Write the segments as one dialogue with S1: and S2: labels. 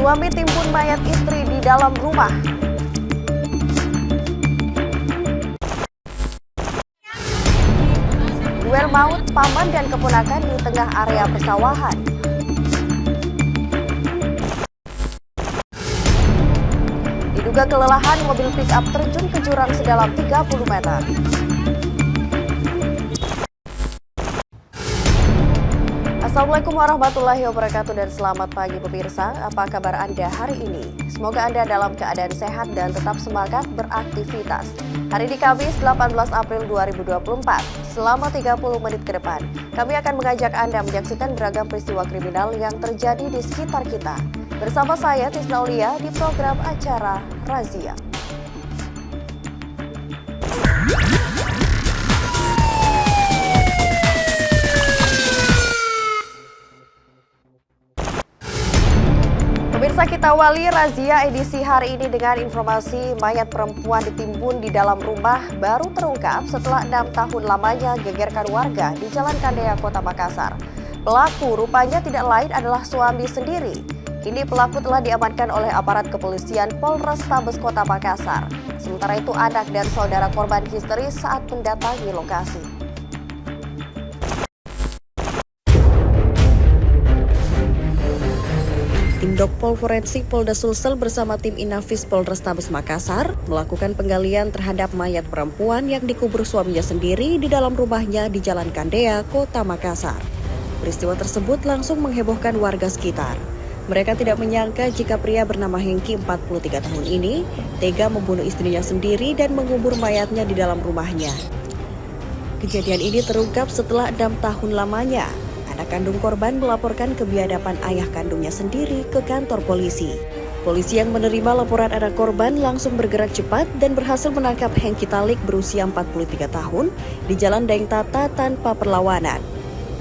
S1: Suami timbun mayat istri di dalam rumah. Duel maut paman dan keponakan di tengah area persawahan. Diduga kelelahan, mobil pick-up terjun ke jurang sedalam 30 meter. Assalamualaikum warahmatullahi wabarakatuh dan selamat pagi pemirsa. Apa kabar Anda hari ini? Semoga Anda dalam keadaan sehat dan tetap semangat beraktivitas. Hari ini Kamis 18 April 2024. Selama 30 menit ke depan, kami akan mengajak Anda menyaksikan beragam peristiwa kriminal yang terjadi di sekitar kita. Bersama saya Tisna Aulia di program acara Razia. Pemirsa, kita awali razia edisi hari ini dengan informasi mayat perempuan ditimbun di dalam rumah baru terungkap setelah 6 tahun lamanya gegerkan warga di Jalan Kandea, Kota Makassar. Pelaku rupanya tidak lain adalah suami sendiri. Kini pelaku telah diamankan oleh aparat kepolisian Polrestabes Kota Makassar. Sementara itu anak dan saudara korban histeris saat mendatangi lokasi. Tim Dokpol Forensik Polda Sulsel bersama tim Inafis Polrestabes Makassar melakukan penggalian terhadap mayat perempuan yang dikubur suaminya sendiri di dalam rumahnya di Jalan Kandea, Kota Makassar. Peristiwa tersebut langsung menghebohkan warga sekitar. Mereka tidak menyangka jika pria bernama Hengki 43 tahun ini tega membunuh istrinya sendiri dan mengubur mayatnya di dalam rumahnya. Kejadian ini terungkap setelah 6 tahun lamanya. Anak kandung korban melaporkan kebiadaban ayah kandungnya sendiri ke kantor polisi. Polisi yang menerima laporan anak korban langsung bergerak cepat dan berhasil menangkap Hengki Talik berusia 43 tahun di Jalan Daeng Tata tanpa perlawanan.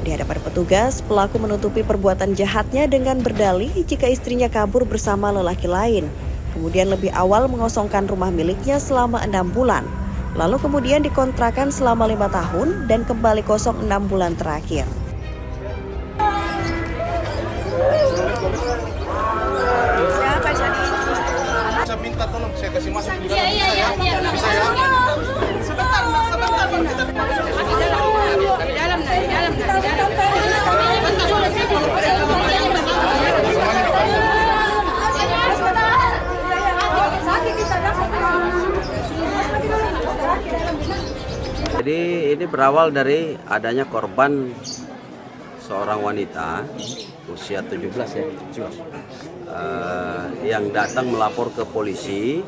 S1: Di hadapan petugas, pelaku menutupi perbuatan jahatnya dengan berdalih jika istrinya kabur bersama lelaki lain. Kemudian lebih awal mengosongkan rumah miliknya selama 6 bulan. Lalu kemudian dikontrakan selama 5 tahun dan kembali kosong 6 bulan terakhir.
S2: Saya minta tolong, saya kasih masuk di dalam. Bisa ya? Bisa ya? Sebentar. Di dalam.
S3: Jadi ini berawal dari adanya korban seorang wanita usia 17 ya. Yang datang melapor ke polisi,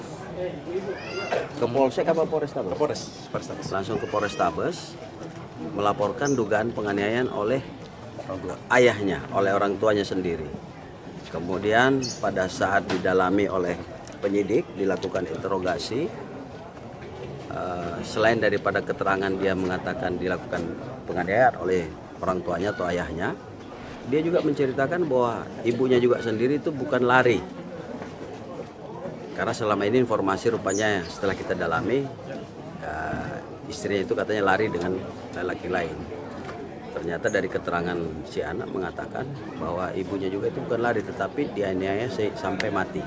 S3: ke Polsek apa Polrestabes? Polrestabes. Langsung ke Polrestabes melaporkan dugaan penganiayaan oleh ayahnya, oleh orang tuanya sendiri. Kemudian pada saat didalami oleh penyidik, dilakukan interogasi, selain daripada keterangan dia mengatakan dilakukan penganiayaan oleh orang tuanya atau ayahnya, dia juga menceritakan bahwa ibunya juga sendiri itu bukan lari. Karena selama ini informasi rupanya setelah kita dalami, istrinya itu katanya lari dengan laki lain. Ternyata dari keterangan si anak mengatakan bahwa ibunya juga itu bukan lari, tetapi dianiaya sampai mati.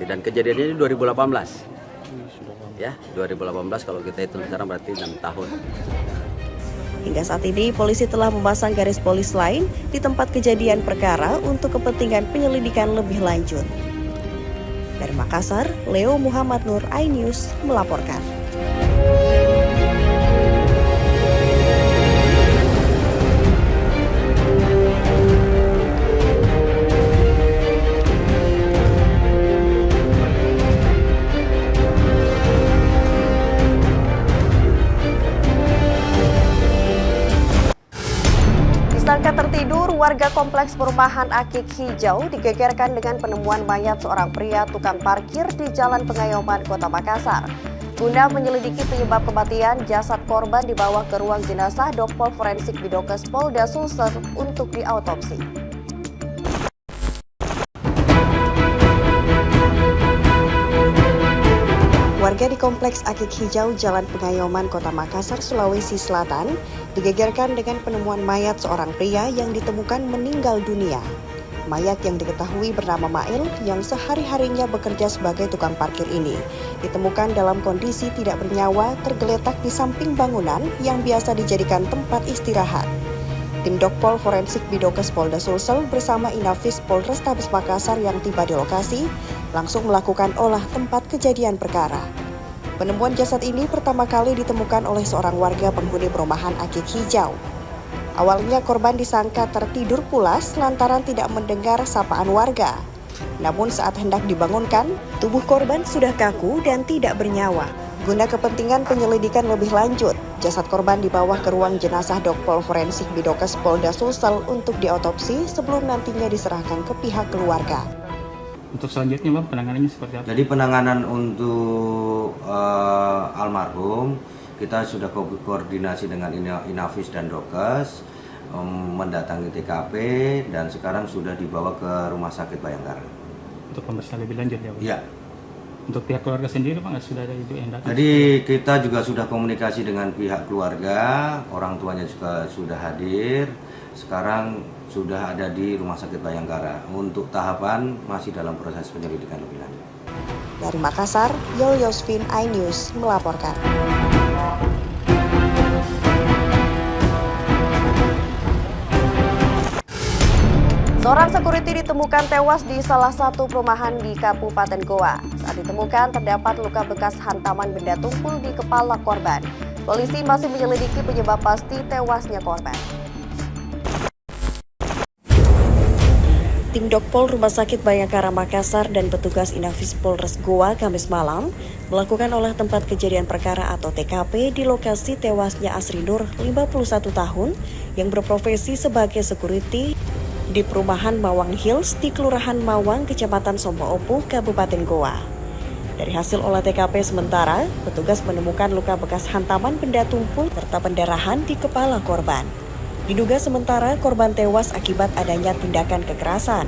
S3: Dan kejadiannya ini 2018. Ya, 2018 kalau kita hitung sekarang berarti 6 tahun.
S1: Hingga saat ini, polisi telah memasang garis polis lain di tempat kejadian perkara untuk kepentingan penyelidikan lebih lanjut. Dari Makassar, Leo Muhammad Nur, iNews melaporkan. Disangka tertidur, warga kompleks perumahan Akik Hijau digegerkan dengan penemuan mayat seorang pria tukang parkir di Jalan Pengayoman, Kota Makassar. Guna menyelidiki penyebab kematian, jasad korban dibawa ke ruang jenazah Dokpol Forensik Bidokes Polda Sulsel untuk diautopsi. Warga di Kompleks Akik Hijau, Jalan Pengayoman, Kota Makassar, Sulawesi Selatan, digegerkan dengan penemuan mayat seorang pria yang ditemukan meninggal dunia. Mayat yang diketahui bernama Mail yang sehari-harinya bekerja sebagai tukang parkir ini ditemukan dalam kondisi tidak bernyawa tergeletak di samping bangunan yang biasa dijadikan tempat istirahat. Tim Dokpol Forensik Bidokes Polda Sulsel bersama Inafis Polrestabes Makassar yang tiba di lokasi langsung melakukan olah tempat kejadian perkara. Penemuan jasad ini pertama kali ditemukan oleh seorang warga penghuni perumahan Akik Hijau. Awalnya korban disangka tertidur pulas lantaran tidak mendengar sapaan warga. Namun saat hendak dibangunkan, tubuh korban sudah kaku dan tidak bernyawa. Guna kepentingan penyelidikan lebih lanjut, jasad korban dibawa ke ruang jenazah Dokpol Forensik Bidokes Polda Sulsel untuk diotopsi sebelum nantinya diserahkan ke pihak keluarga.
S4: Untuk selanjutnya Bang, penanganannya seperti apa?
S3: Jadi penanganan untuk almarhum kita sudah koordinasi dengan Inafis dan Dokes mendatangi TKP dan sekarang sudah dibawa ke Rumah Sakit Bayangkara.
S4: Untuk pemeriksaan lebih lanjut ya Bang?
S3: Iya.
S4: Untuk pihak keluarga sendiri Bang, sudah ada yang datang?
S3: Jadi kita juga sudah komunikasi dengan pihak keluarga, orang tuanya juga sudah hadir. Sekarang sudah ada di Rumah Sakit Bayangkara. Untuk tahapan masih dalam proses penyelidikan lebih lanjut.
S1: Dari Makassar, Yol Yosvin, iNews melaporkan. Seorang security ditemukan tewas di salah satu perumahan di Kabupaten Goa. Saat ditemukan, terdapat luka bekas hantaman benda tumpul di kepala korban. Polisi masih menyelidiki penyebab pasti tewasnya korban. Tim Dokpol Rumah Sakit Bayangkara Makassar dan petugas Inafis Polres Goa Kamis malam melakukan olah tempat kejadian perkara atau TKP di lokasi tewasnya Asri Nur, 51 tahun, yang berprofesi sebagai security di perumahan Mawang Hills di Kelurahan Mawang, Kecamatan Somboopu, Kabupaten Goa. Dari hasil olah TKP sementara, petugas menemukan luka bekas hantaman benda tumpul serta pendarahan di kepala korban. Diduga sementara korban tewas akibat adanya tindakan kekerasan.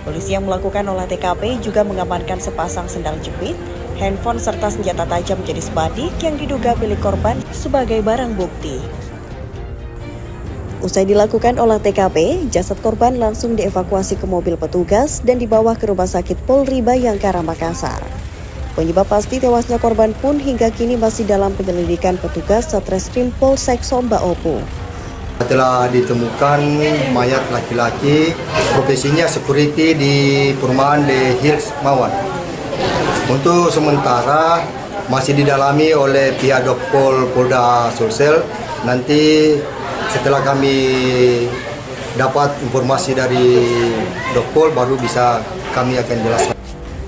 S1: Polisi yang melakukan olah TKP juga mengamankan sepasang sendal jepit, handphone serta senjata tajam jenis badik yang diduga milik korban sebagai barang bukti. Usai dilakukan olah TKP, jasad korban langsung dievakuasi ke mobil petugas dan dibawa ke Rumah Sakit Polri Bayangkara Makassar. Penyebab pasti tewasnya korban pun hingga kini masih dalam penyelidikan petugas Satreskrim Polsek Somboopu.
S5: Telah ditemukan mayat laki-laki, profesinya security di perumahan The Hills Mawang. Untuk sementara masih didalami oleh pihak Dokpol Polda Sulsel. Nanti setelah kami dapat informasi dari Dokpol baru bisa kami akan jelaskan.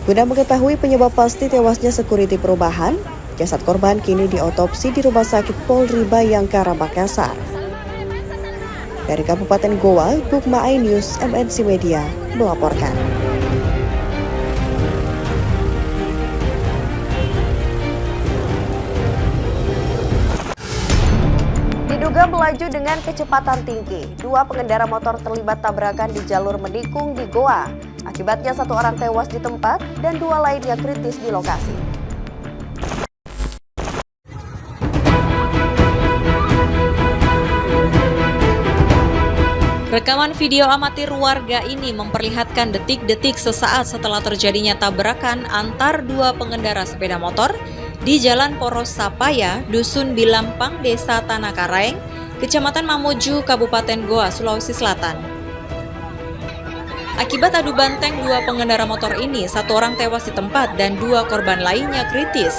S1: Guna mengetahui penyebab pasti tewasnya security perumahan, jasad korban kini diotopsi di Rumah Sakit Polri Bayangkara Makassar. Dari Kabupaten Goa, Bukma iNews MNC Media melaporkan. Diduga melaju dengan kecepatan tinggi, dua pengendara motor terlibat tabrakan di jalur Medikung di Goa. Akibatnya satu orang tewas di tempat dan dua lainnya kritis di lokasi.
S6: Rekaman video amatir warga ini memperlihatkan detik-detik sesaat setelah terjadinya tabrakan antar dua pengendara sepeda motor di Jalan Poros Sapaya, Dusun Bilampang, Desa Tanah Kareng, Kecamatan Mamuju, Kabupaten Goa, Sulawesi Selatan. Akibat adu banteng dua pengendara motor ini, satu orang tewas di tempat dan dua korban lainnya kritis.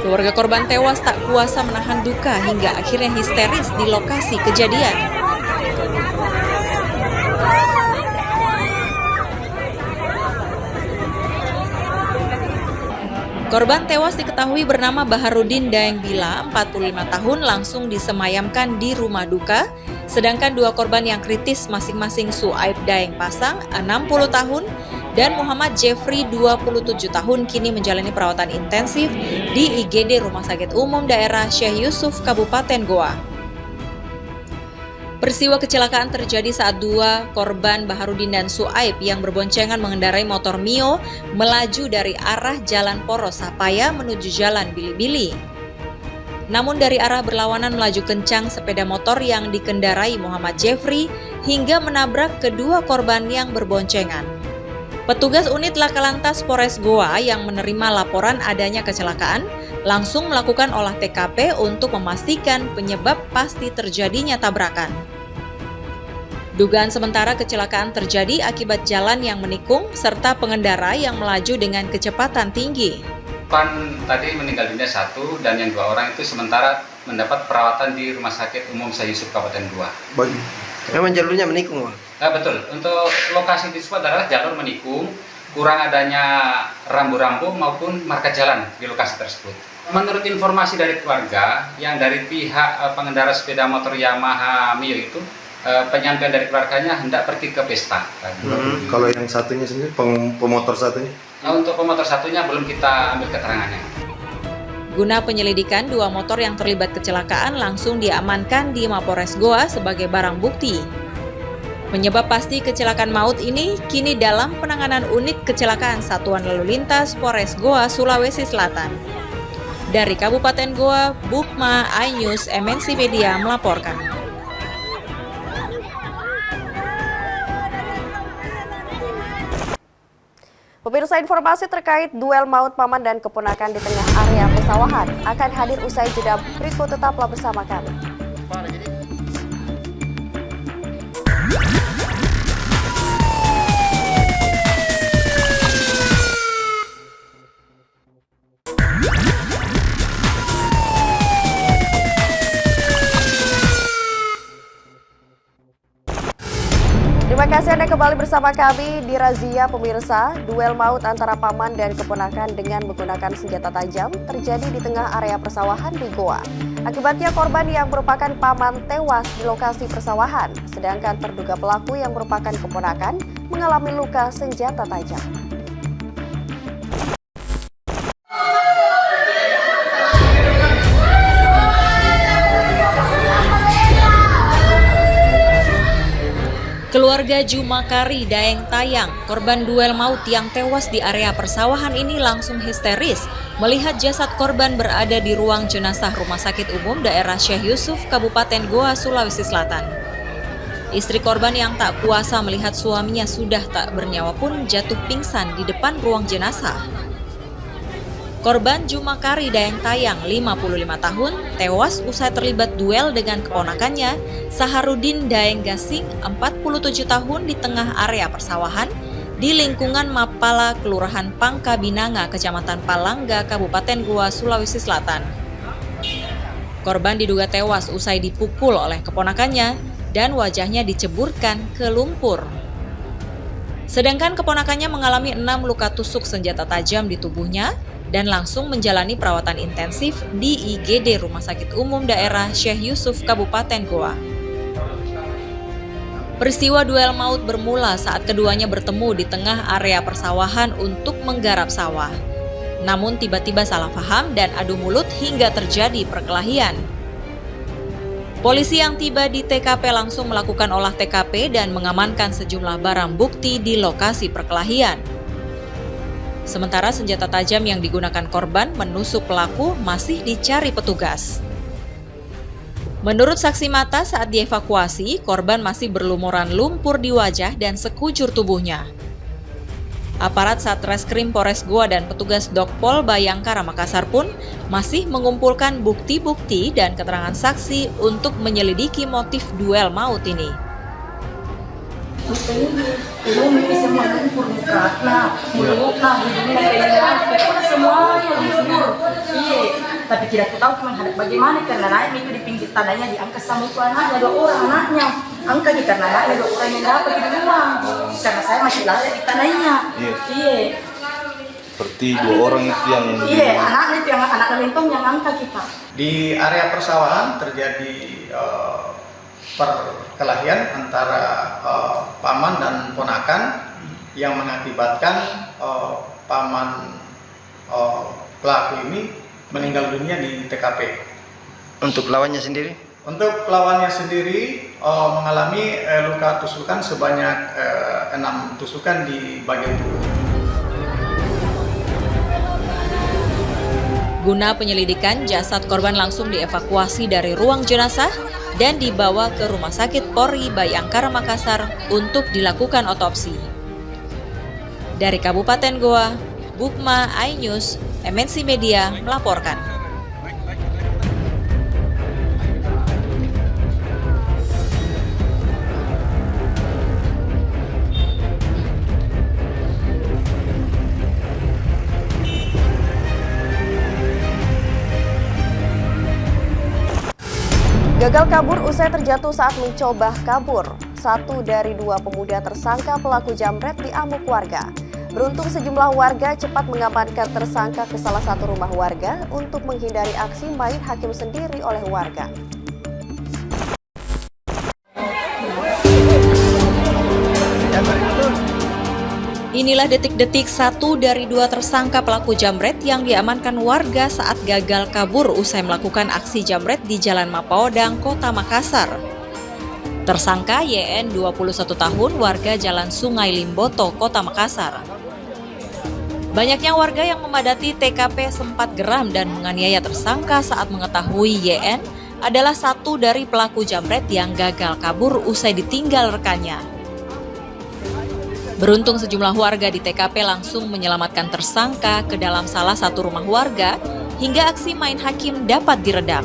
S6: Keluarga korban tewas tak kuasa menahan duka hingga akhirnya histeris di lokasi kejadian. Korban tewas diketahui bernama Baharudin Daeng Bila, 45 tahun, langsung disemayamkan di rumah duka. Sedangkan dua korban yang kritis masing-masing Suaib Daeng Pasang, 60 tahun, dan Muhammad Jeffrey, 27 tahun, kini menjalani perawatan intensif di IGD Rumah Sakit Umum Daerah Syekh Yusuf, Kabupaten Goa. Peristiwa kecelakaan terjadi saat dua korban Baharudin dan Suaib yang berboncengan mengendarai motor Mio melaju dari arah Jalan Poros Sapaya menuju Jalan Bili-Bili. Namun dari arah berlawanan melaju kencang sepeda motor yang dikendarai Muhammad Jeffrey hingga menabrak kedua korban yang berboncengan. Petugas unit Laka Lantas Polres Goa yang menerima laporan adanya kecelakaan langsung melakukan olah TKP untuk memastikan penyebab pasti terjadinya tabrakan. Dugaan sementara kecelakaan terjadi akibat jalan yang menikung serta pengendara yang melaju dengan kecepatan tinggi.
S7: Tadi meninggal dunia 1 dan yang 2 orang itu sementara mendapat perawatan di Rumah Sakit Umum Syekh Yusuf Kabupaten Goa.
S8: Memang jalurnya menikung, Pak?
S7: Betul, untuk lokasi tersebut adalah jalur menikung, kurang adanya rambu-rambu maupun marka jalan di lokasi tersebut. Menurut informasi dari keluarga, yang dari pihak pengendara sepeda motor Yamaha Mio itu, penyampaian dari keluarganya hendak pergi ke pesta.
S2: Kalau yang satunya sendiri, pemotor satunya?
S7: Untuk pemotor satunya belum kita ambil keterangannya.
S6: Guna penyelidikan, 2 motor yang terlibat kecelakaan langsung diamankan di Mapores Goa sebagai barang bukti. Penyebab pasti kecelakaan maut ini kini dalam penanganan unit kecelakaan Satuan Lalu Lintas Polres Goa, Sulawesi Selatan. Dari Kabupaten Goa, Bukma, iNews, MNC Media melaporkan.
S1: Pemirsa, informasi terkait duel maut paman dan keponakan di tengah area persawahan akan hadir usai jeda berikut, tetaplah bersama kami. Terima kasih Anda kembali bersama kami di Razia Pemirsa. Duel maut antara paman dan keponakan dengan menggunakan senjata tajam terjadi di tengah area persawahan di Goa. Akibatnya korban yang merupakan paman tewas di lokasi persawahan, sedangkan terduga pelaku yang merupakan keponakan mengalami luka senjata tajam.
S6: Keluarga Jumakari Daeng Tayang, korban duel maut yang tewas di area persawahan ini langsung histeris melihat jasad korban berada di ruang jenazah Rumah Sakit Umum Daerah Syekh Yusuf, Kabupaten Goa, Sulawesi Selatan. Istri korban yang tak kuasa melihat suaminya sudah tak bernyawa pun jatuh pingsan di depan ruang jenazah. Korban Jumakari Daeng Tayang, 55 tahun, tewas usai terlibat duel dengan keponakannya, Saharudin Daeng Gasing, 47 tahun di tengah area persawahan di lingkungan Mapala, Kelurahan Pangkabinanga, Kecamatan Palangga, Kabupaten Goa, Sulawesi Selatan. Korban diduga tewas usai dipukul oleh keponakannya dan wajahnya diceburkan ke lumpur. Sedangkan keponakannya mengalami 6 luka tusuk senjata tajam di tubuhnya dan langsung menjalani perawatan intensif di IGD Rumah Sakit Umum Daerah Syekh Yusuf, Kabupaten Goa. Peristiwa duel maut bermula saat keduanya bertemu di tengah area persawahan untuk menggarap sawah. Namun tiba-tiba salah paham dan adu mulut hingga terjadi perkelahian. Polisi yang tiba di TKP langsung melakukan olah TKP dan mengamankan sejumlah barang bukti di lokasi perkelahian. Sementara senjata tajam yang digunakan korban menusuk pelaku masih dicari petugas. Menurut saksi mata saat dievakuasi, korban masih berlumuran lumpur di wajah dan sekujur tubuhnya. Aparat Satreskrim Polres Goa dan petugas Dokpol Bayangkara Makassar pun masih mengumpulkan bukti-bukti dan keterangan saksi untuk menyelidiki motif duel maut ini.
S9: Tapi tidak tahu menghadap bagaimana karena naik itu di pinggir tanahnya diangkat sama anaknya, 2 orang anaknya angkat karena naik 2 orang yang dapat di rumah karena saya masih lari di tanahnya. Iya.
S2: Seperti 2 orang itu yang
S9: anaknya itu yang anak lentong yang angkat kita.
S10: Di area persawahan terjadi perkelahian antara paman dan ponakan yang mengakibatkan paman pelaku ini meninggal dunia di TKP.
S8: Untuk lawannya sendiri?
S10: Untuk lawannya sendiri mengalami luka tusukan sebanyak 6 tusukan di bagian tubuh.
S6: Guna penyelidikan, jasad korban langsung dievakuasi dari ruang jenazah dan dibawa ke Rumah Sakit Polri Bayangkara Makassar untuk dilakukan otopsi. Dari Kabupaten Goa, Bukma iNews, MNC Media melaporkan.
S1: Gagal kabur usai terjatuh saat mencoba kabur. 1 dari 2 pemuda tersangka pelaku jambret diamuk warga. Beruntung sejumlah warga cepat mengamankan tersangka ke salah satu rumah warga untuk menghindari aksi main hakim sendiri oleh warga.
S6: Inilah detik-detik 1 dari 2 tersangka pelaku jambret yang diamankan warga saat gagal kabur usai melakukan aksi jambret di Jalan Mapaodang, Kota Makassar. Tersangka YN 21 tahun warga Jalan Sungai Limboto, Kota Makassar. Banyaknya warga yang memadati TKP sempat geram dan menganiaya tersangka saat mengetahui YN adalah 1 dari pelaku jambret yang gagal kabur usai ditinggal rekannya. Beruntung sejumlah warga di TKP langsung menyelamatkan tersangka ke dalam salah satu rumah warga hingga aksi main hakim dapat diredam.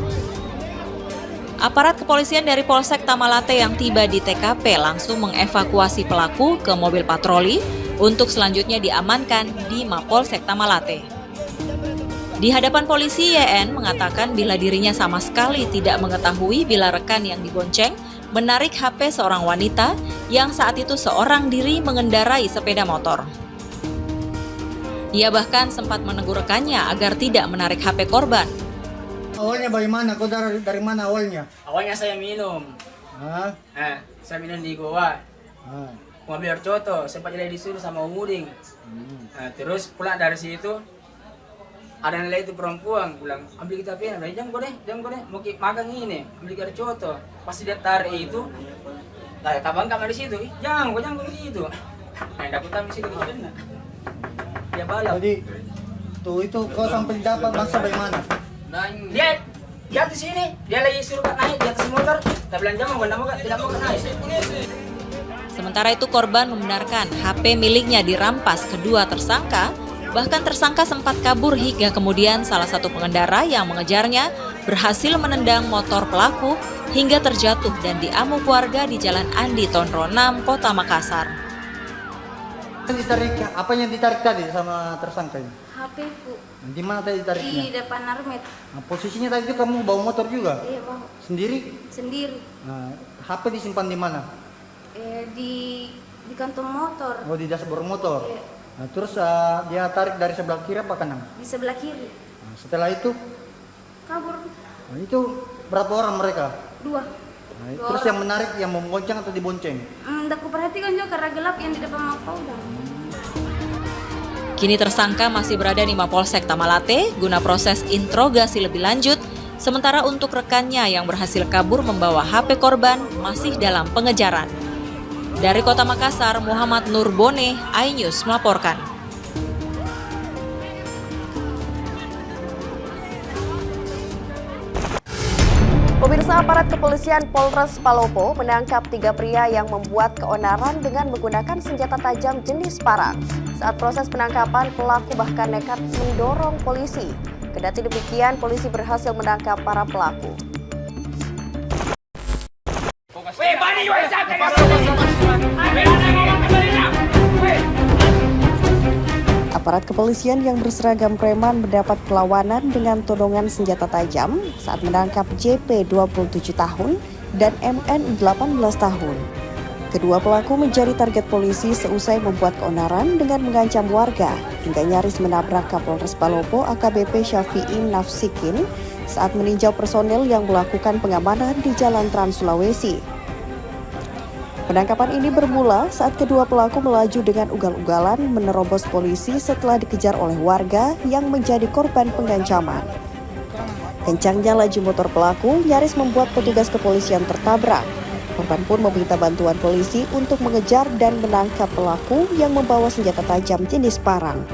S6: Aparat kepolisian dari Polsek Tamalate yang tiba di TKP langsung mengevakuasi pelaku ke mobil patroli untuk selanjutnya diamankan di Mapolsek Tamalate. Di hadapan polisi, YN mengatakan bila dirinya sama sekali tidak mengetahui bila rekan yang dibonceng menarik HP seorang wanita yang saat itu seorang diri mengendarai sepeda motor. Ia bahkan sempat menegur rekannya agar tidak menarik HP korban.
S5: Awalnya bagaimana? Kau dari mana awalnya?
S11: Awalnya saya minum. Saya minum di Goa. Mau beli air coto, sempat jadi disuruh sama Umuding. Terus pulang dari situ, ada nilai itu perempuan bilang ambil kita pena, jangan kau deh, mau makan ini, ambil air coto. Pasti dia tarik itu, tabang kamar di situ, jangan begitu. Nah, dapat di situ kena. Dia balap.
S5: Jadi, itu kau sampai dapat masa bagaimana?
S11: Dia di sini, dia lagi suruh naik di atas motor, tak bilang jangan, tidak mau naik.
S6: Sementara itu korban membenarkan HP miliknya dirampas kedua tersangka, bahkan tersangka sempat kabur hingga kemudian salah satu pengendara yang mengejarnya berhasil menendang motor pelaku hingga terjatuh dan diamuk warga di Jalan Andi Tondro 6, Kota Makassar.
S5: Apa yang ditarik tadi sama tersangka ini?
S9: HP-ku.
S5: Di mana tadi ditariknya?
S9: Di depan Armet.
S5: Nah, posisinya tadi itu kamu bawa motor juga?
S9: Iya, Bang.
S5: Sendiri?
S9: Sendiri.
S5: Nah, HP disimpan di mana?
S9: Di kantong motor.
S5: Oh, di dashboard motor.
S9: Iya.
S5: Nah, terus dia tarik dari sebelah kiri apa kanan?
S9: Di sebelah kiri.
S5: Nah, setelah itu?
S9: Kabur.
S5: Nah, itu berapa orang mereka?
S9: 2.
S5: Nah, terus yang menarik, yang membonceng atau dibonceng?
S9: Tidak kuperhatikan juga karena gelap yang di depan Mapaodang.
S6: Kini tersangka masih berada di Mapolsek Tamalate guna proses interogasi lebih lanjut, sementara untuk rekannya yang berhasil kabur membawa HP korban masih dalam pengejaran. Dari Kota Makassar, Muhammad Nurbone, iNews melaporkan.
S1: Pemirsa, aparat kepolisian Polres Palopo menangkap 3 pria yang membuat keonaran dengan menggunakan senjata tajam jenis parang. Saat proses penangkapan, pelaku bahkan nekat mendorong polisi. Kendati demikian, polisi berhasil menangkap para pelaku. Aparat kepolisian yang berseragam preman mendapat perlawanan dengan todongan senjata tajam saat menangkap JP 27 tahun dan MN 18 tahun. Kedua pelaku menjadi target polisi seusai membuat keonaran dengan mengancam warga hingga nyaris menabrak Kapolres Palopo AKBP Syafi'i Nafsikin saat meninjau personel yang melakukan pengamanan di Jalan Trans Sulawesi. Penangkapan ini bermula saat kedua pelaku melaju dengan ugal-ugalan menerobos polisi setelah dikejar oleh warga yang menjadi korban pengancaman. Kencangnya laju motor pelaku nyaris membuat petugas kepolisian tertabrak. Korban pun meminta bantuan polisi untuk mengejar dan menangkap pelaku yang membawa senjata tajam jenis parang.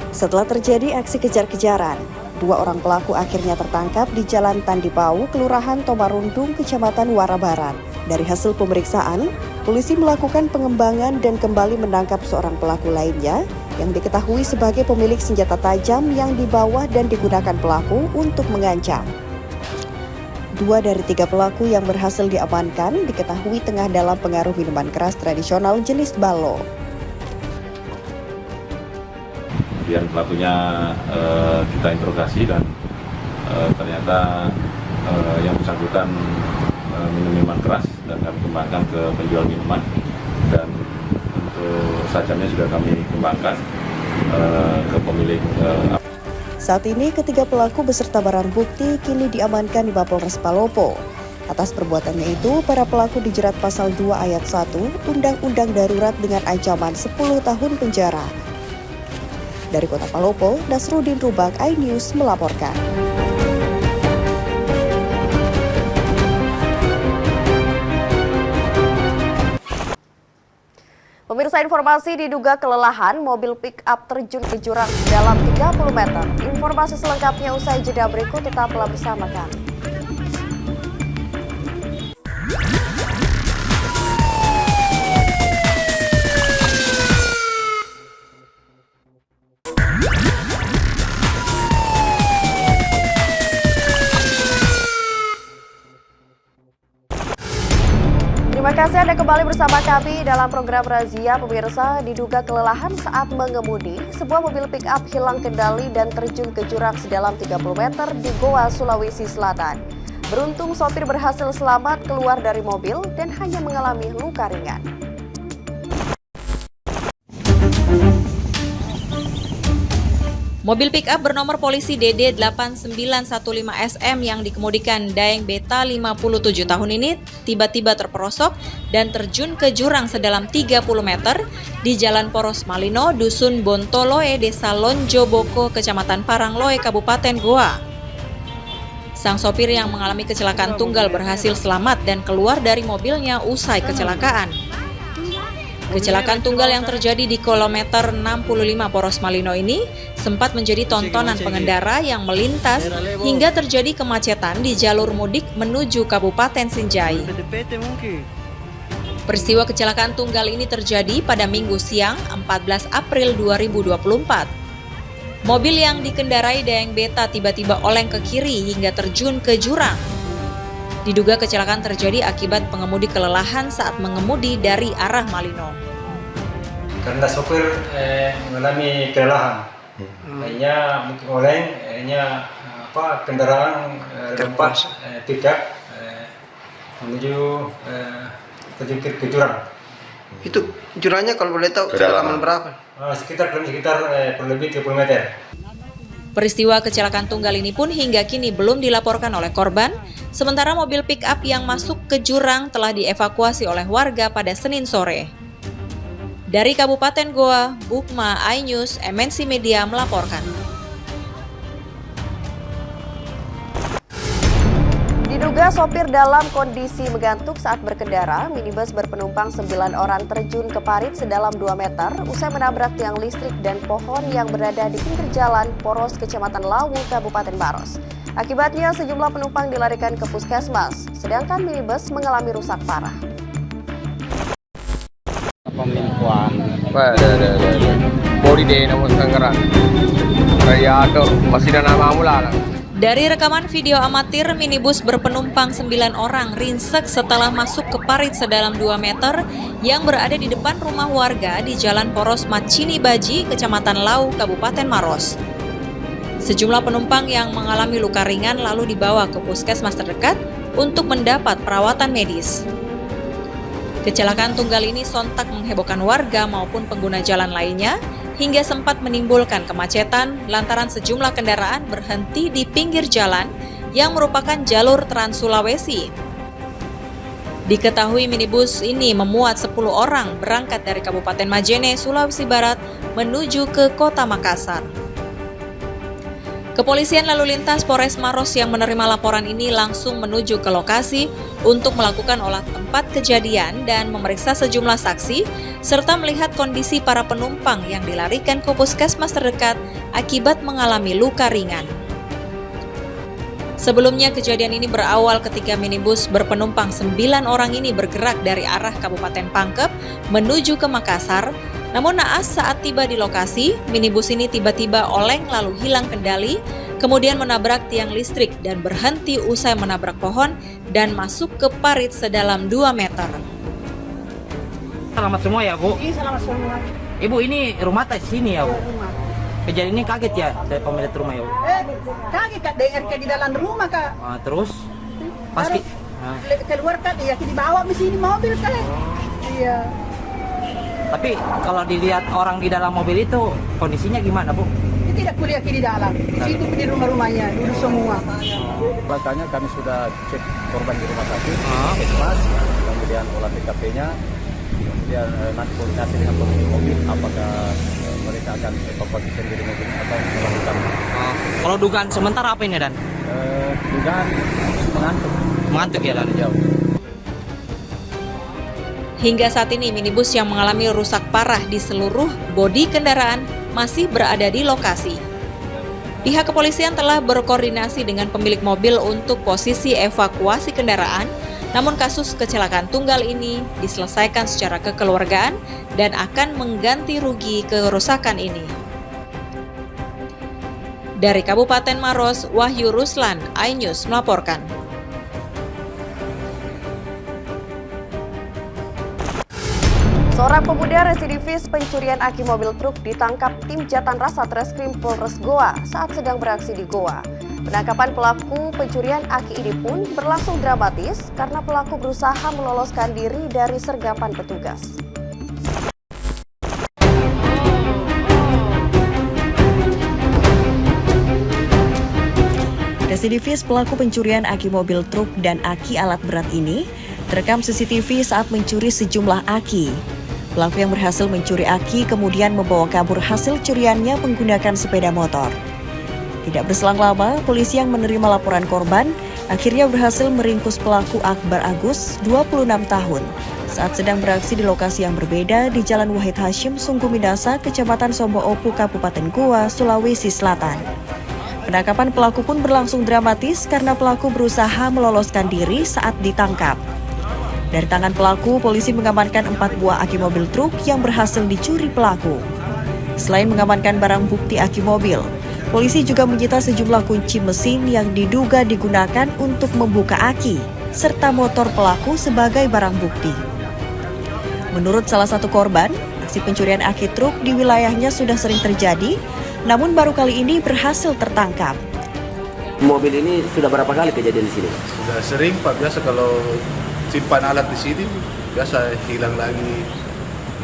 S1: Setelah terjadi aksi kejar-kejaran, 2 orang pelaku akhirnya tertangkap di Jalan Tandipau, Kelurahan Tomarundung, Kecamatan Wara Barat. Dari hasil pemeriksaan, polisi melakukan pengembangan dan kembali menangkap seorang pelaku lainnya yang diketahui sebagai pemilik senjata tajam yang dibawa dan digunakan pelaku untuk mengancam. 2 dari 3 pelaku yang berhasil diamankan diketahui tengah dalam pengaruh minuman keras tradisional jenis balo.
S12: Kemudian pelakunya kita interogasi dan ternyata yang bersangkutan minum minuman keras dan kami kembangkan ke penjual minuman, dan untuk sajamnya sudah kami kembangkan ke pemilik.
S1: Saat ini ketiga pelaku beserta barang bukti kini diamankan di Mapolres Palopo. Atas perbuatannya itu, para pelaku dijerat pasal 2 ayat 1 Undang-Undang Darurat dengan ancaman 10 tahun penjara. Dari Kota Palopo, Nasruddin Rubak, iNews melaporkan. Pemirsa, informasi diduga kelelahan, mobil pick-up terjun ke jurang dalam 30 meter. Informasi selengkapnya usai jeda berikut, tetaplah bersama kami. Terima kasih Anda kembali bersama kami dalam program Razia. Pemirsa, diduga kelelahan saat mengemudi, sebuah mobil pick-up hilang kendali dan terjun ke jurang sedalam 30 meter di Goa, Sulawesi Selatan. Beruntung sopir berhasil selamat keluar dari mobil dan hanya mengalami luka ringan.
S6: Mobil pick-up bernomor polisi DD 8915SM yang dikemudikan Daeng Beta 57 tahun ini tiba-tiba terperosok dan terjun ke jurang sedalam 30 meter di Jalan Poros Malino, Dusun Bontoloe, Desa Lonjoboko, Kecamatan Parangloe, Kabupaten Goa. Sang sopir yang mengalami kecelakaan tunggal berhasil selamat dan keluar dari mobilnya usai kecelakaan. Kecelakaan tunggal yang terjadi di kilometer 65 Poros Malino ini sempat menjadi tontonan pengendara yang melintas hingga terjadi kemacetan di jalur mudik menuju Kabupaten Sinjai. Peristiwa kecelakaan tunggal ini terjadi pada Minggu siang 14 April 2024. Mobil yang dikendarai Daeng Beta tiba-tiba oleng ke kiri hingga terjun ke jurang. Diduga kecelakaan terjadi akibat pengemudi kelelahan saat mengemudi dari arah Malino.
S11: Karena sopir mengalami kelelahan, akhirnya mungkin oleng, akhirnya kendaraan lepas tidak menuju ke jurang.
S8: Itu jurangnya kalau boleh tahu kedalaman berapa?
S11: Sekitar kurang lebih 30 meter.
S6: Peristiwa kecelakaan tunggal ini pun hingga kini belum dilaporkan oleh korban, sementara mobil pick-up yang masuk ke jurang telah dievakuasi oleh warga pada Senin sore. Dari Kabupaten Goa, Bukma, iNews, MNC Media melaporkan.
S1: Diduga sopir dalam kondisi mengantuk saat berkendara, minibus berpenumpang 9 orang terjun ke parit sedalam 2 meter usai menabrak tiang listrik dan pohon yang berada di pinggir jalan Poros, Kecamatan Lawu, Kabupaten Maros. Akibatnya sejumlah penumpang dilarikan ke puskesmas, sedangkan minibus mengalami rusak parah.
S13: Pemilipuan, body day namun Tangerang, saya ada masih ada nama mula.
S6: Dari rekaman video amatir, minibus berpenumpang 9 orang ringsek setelah masuk ke parit sedalam 2 meter yang berada di depan rumah warga di Jalan Poros Macini Baji, Kecamatan Lau, Kabupaten Maros. Sejumlah penumpang yang mengalami luka ringan lalu dibawa ke puskesmas terdekat untuk mendapat perawatan medis. Kecelakaan tunggal ini sontak menghebohkan warga maupun pengguna jalan lainnya, hingga sempat menimbulkan kemacetan lantaran sejumlah kendaraan berhenti di pinggir jalan yang merupakan jalur Trans Sulawesi. Diketahui minibus ini memuat 10 orang berangkat dari Kabupaten Majene, Sulawesi Barat menuju ke Kota Makassar. Kepolisian lalu lintas Polres Maros yang menerima laporan ini langsung menuju ke lokasi untuk melakukan olah tempat kejadian dan memeriksa sejumlah saksi, serta melihat kondisi para penumpang yang dilarikan ke puskesmas terdekat akibat mengalami luka ringan. Sebelumnya kejadian ini berawal ketika minibus berpenumpang 9 orang ini bergerak dari arah Kabupaten Pangkep menuju ke Makassar. Namun naas saat tiba di lokasi, minibus ini tiba-tiba oleng lalu hilang kendali, kemudian menabrak tiang listrik dan berhenti usai menabrak pohon dan masuk ke parit sedalam 2 meter.
S11: Selamat semua ya, Bu.
S9: Iya, selamat semua.
S11: Ibu, ini rumah di sini ya, Bu? Kejadian ini kaget ya, saya pemilik rumah ya, Bu?
S9: Kaget Kak, dengar di dalam rumah Kak.
S11: Terus? Pasti
S9: keluar Kak, ya dibawa di sini mobil Kak. Iya.
S11: Tapi kalau dilihat orang di dalam mobil itu kondisinya gimana, Bu?
S9: Dia tidak kuliah di dalam, di situ di rumah-rumahnya, dulu semua.
S14: Belakangnya kami sudah cek korban di rumah sakit, puskesmas, kemudian olah TKP-nya, kemudian nanti koordinasi dengan pemilik mobil, apakah mereka akan evakuasi sendiri mobil atau melakukan.
S11: Kalau dugaan sementara apa ini, Dan?
S14: Dugaan mengantuk.
S11: Mengantuk ya, Dan?
S14: Jauh.
S6: Hingga saat ini minibus yang mengalami rusak parah di seluruh bodi kendaraan masih berada di lokasi. Pihak kepolisian telah berkoordinasi dengan pemilik mobil untuk posisi evakuasi kendaraan, namun kasus kecelakaan tunggal ini diselesaikan secara kekeluargaan dan akan mengganti rugi kerusakan ini. Dari Kabupaten Maros, Wahyu Ruslan, iNews melaporkan.
S1: Seorang pemuda residivis pencurian aki mobil truk ditangkap tim Jatan Ras Satreskrim Polres Goa saat sedang beraksi di Goa. Penangkapan pelaku pencurian aki ini pun berlangsung dramatis karena pelaku berusaha meloloskan diri dari sergapan petugas. Residivis pelaku pencurian aki mobil truk dan aki alat berat ini terekam CCTV saat mencuri sejumlah aki. Pelaku yang berhasil mencuri aki kemudian membawa kabur hasil curiannya menggunakan sepeda motor. Tidak berselang lama, polisi yang menerima laporan korban akhirnya berhasil meringkus pelaku Akbar Agus, 26 tahun, saat sedang beraksi di lokasi yang berbeda di Jalan Wahid Hashim, Sungguh Minasa, Kecamatan Sombo Opu, Kabupaten Goa, Sulawesi Selatan. Penangkapan pelaku pun berlangsung dramatis karena pelaku berusaha meloloskan diri saat ditangkap. Dari tangan pelaku, polisi mengamankan 4 buah aki mobil truk yang berhasil dicuri pelaku. Selain mengamankan barang bukti aki mobil, polisi juga menyita sejumlah kunci mesin yang diduga digunakan untuk membuka aki, serta motor pelaku sebagai barang bukti. Menurut salah satu korban, aksi pencurian aki truk di wilayahnya sudah sering terjadi, namun baru kali ini berhasil tertangkap.
S3: Mobil ini sudah berapa kali kejadian di sini?
S2: Sudah sering Pak, biasa kalau simpan alat di sini biasa hilang lagi.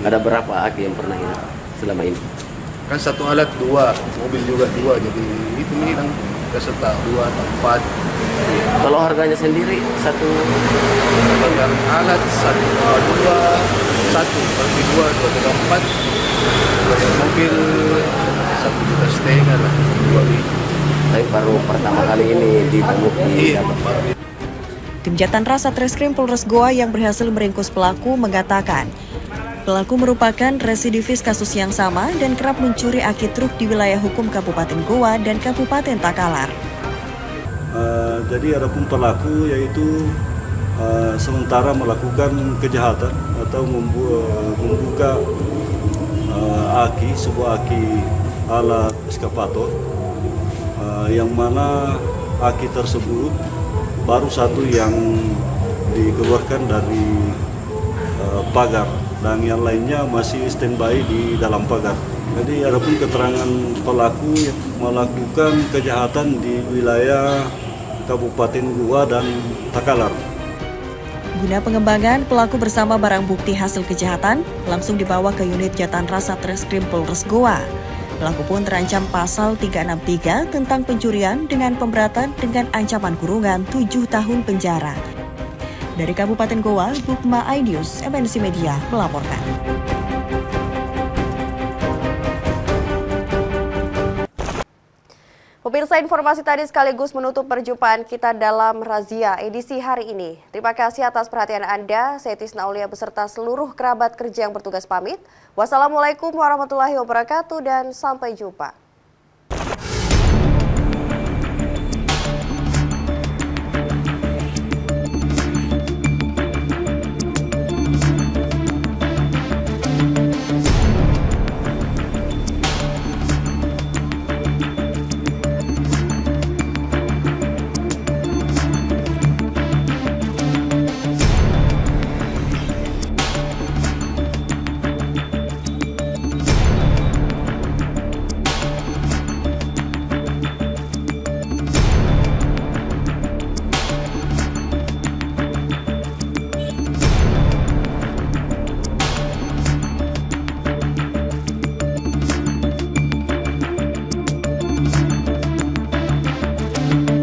S3: Ada berapa aki yang pernah hilang selama ini?
S2: Kan satu alat 2, mobil juga 2, jadi itu hilang biasa tak 2 atau 4.
S3: Kalau harganya sendiri satu
S2: yang alat 1, 2, 2, 4. Yang mobil 1,5 juta lah, 2 biji.
S3: Tapi baru pertama kali ini ditemukan.
S2: Iya,
S1: Tim Jatan Ras Satreskrim Polres Goa yang berhasil meringkus pelaku mengatakan, pelaku merupakan residivis kasus yang sama dan kerap mencuri aki truk di wilayah hukum Kabupaten Goa dan Kabupaten Takalar.
S15: Jadi adapun pelaku yaitu sementara melakukan kejahatan atau membuka aki, sebuah aki alat eskavator, yang mana aki tersebut baru satu yang dikeluarkan dari pagar dan yang lainnya masih standby di dalam pagar. Jadi adapun keterangan pelaku yang melakukan kejahatan di wilayah Kabupaten Goa dan Takalar.
S1: Guna pengembangan, pelaku bersama barang bukti hasil kejahatan langsung dibawa ke unit Jatan Ras Satreskrim Polres Goa. Pelaku pun terancam pasal 363 tentang pencurian dengan pemberatan dengan ancaman kurungan 7 tahun penjara. Dari Kabupaten Goa, Bukma iNews, MNC Media melaporkan. Pemirsa, informasi tadi sekaligus menutup perjumpaan kita dalam Razia edisi hari ini. Terima kasih atas perhatian Anda. Saya Tisna Aulia beserta seluruh kerabat kerja yang bertugas pamit. Wassalamualaikum warahmatullahi wabarakatuh dan sampai jumpa.